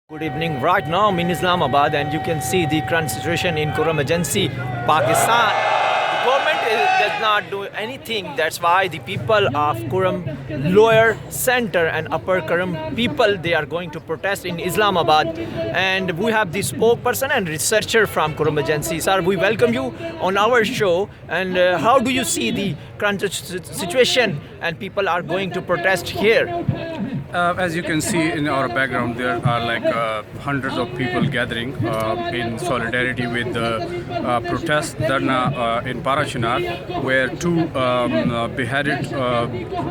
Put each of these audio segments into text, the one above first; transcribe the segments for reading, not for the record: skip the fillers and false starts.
Good evening. Right now I'm in Islamabad and you can see the current situation in Kuram agency, Pakistan. The government does not do anything. That's why the people of Kuram lower center and upper Kuram people, they are going to protest in Islamabad. And we have the spokesperson and researcher from Kuram agency. Sir, we welcome you on our show. And how do you see the current situation and people are going to protest here? As you can see in our background, there are like hundreds of people gathering in solidarity with the protest dharna in Parachanar, where two beheaded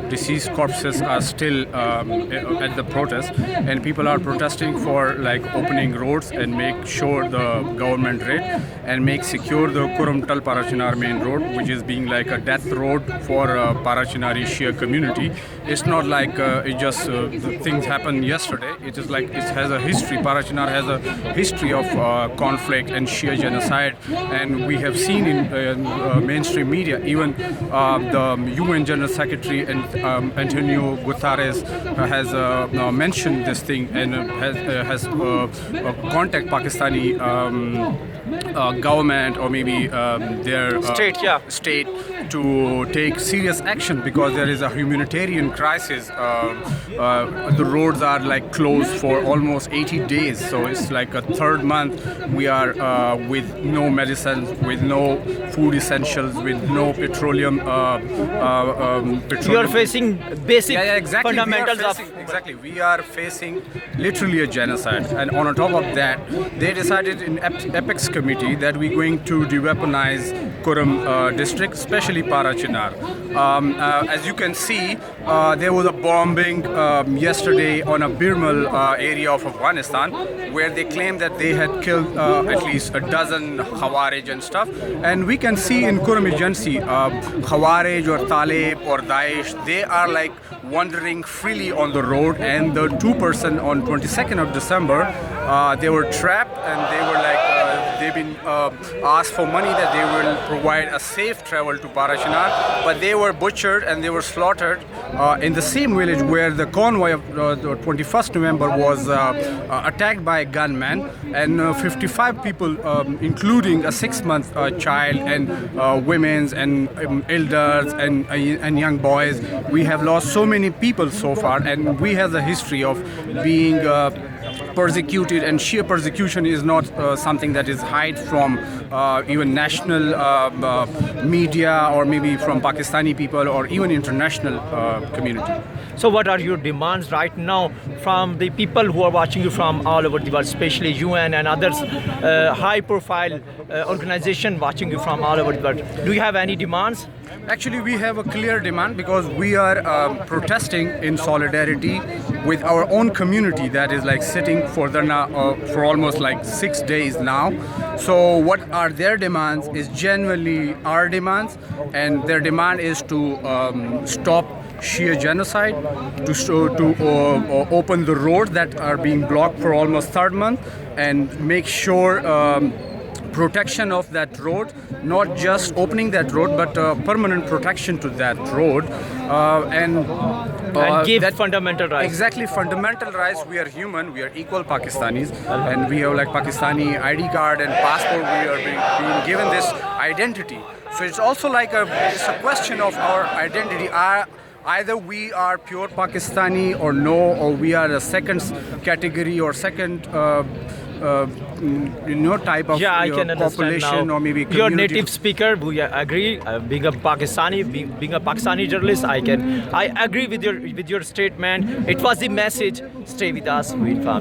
deceased corpses are still at the protest, and people are protesting for like opening roads and make sure the government raid and make secure the Kuram Tal Parachanar main road, which is being like a death road for Parachanari Shia community. It's not like it just things happened yesterday. It is like it has a history. Parachanar has a history of conflict and Shia genocide, and we have seen in mainstream media, even the UN General Secretary and Antonio Guterres has mentioned this thing and has contact Pakistani government or maybe their state to take serious action, because there is a humanitarian crisis. The roads are like closed for almost 80 days, so it's like a third month we are with no medicines, with no food essentials, with no petroleum. You are facing basic exactly. fundamentals We are facing literally a genocide, and on top of that, they decided in Apex Committee that we're going to de-weaponize Kuram district, especially Parachanar. As you can see, there was a bombing yesterday on a Birmal area of Afghanistan, where they claim that they had killed at least a dozen Khawarij and stuff. And we can see in Kuram agency, Khawarij or Talib or Daesh, they are like wandering freely on the road. And the two person on 22nd of December, they were trapped and they were like, they've been asked for money that they will provide a safe travel to Parachanar, but they were butchered and they were slaughtered in the same village where the convoy of the 21st November was attacked by a gunman, and 55 people, including a 6-month child and women and elders and young boys. We have lost so many people so far, and we have the history of being persecuted, and Shia persecution is not something that is hide from even national media or maybe from Pakistani people or even international community. So what are your demands right now from the people who are watching you from all over the world, especially UN and others, high profile organization watching you from all over the world? Do you have any demands? Actually, we have a clear demand, because we are protesting in solidarity with our own community that is like sitting for for almost like 6 days now. So what are their demands is genuinely our demands, and their demand is to stop Shia genocide, to open the roads that are being blocked for almost third month, and make sure protection of that road, not just opening that road, but permanent protection to that road, and give that fundamental rights. Exactly, fundamental rights. We are human, we are equal Pakistanis, and we have like Pakistani ID card and passport. We are being given this identity. So it's also like it's a question of our identity. Either we are pure Pakistani or no, or we are a second category or second type of I can population now. Or maybe community. You're native speaker. We agree. Being a Pakistani journalist, I agree with your statement. It was the message. Stay with us. We inform.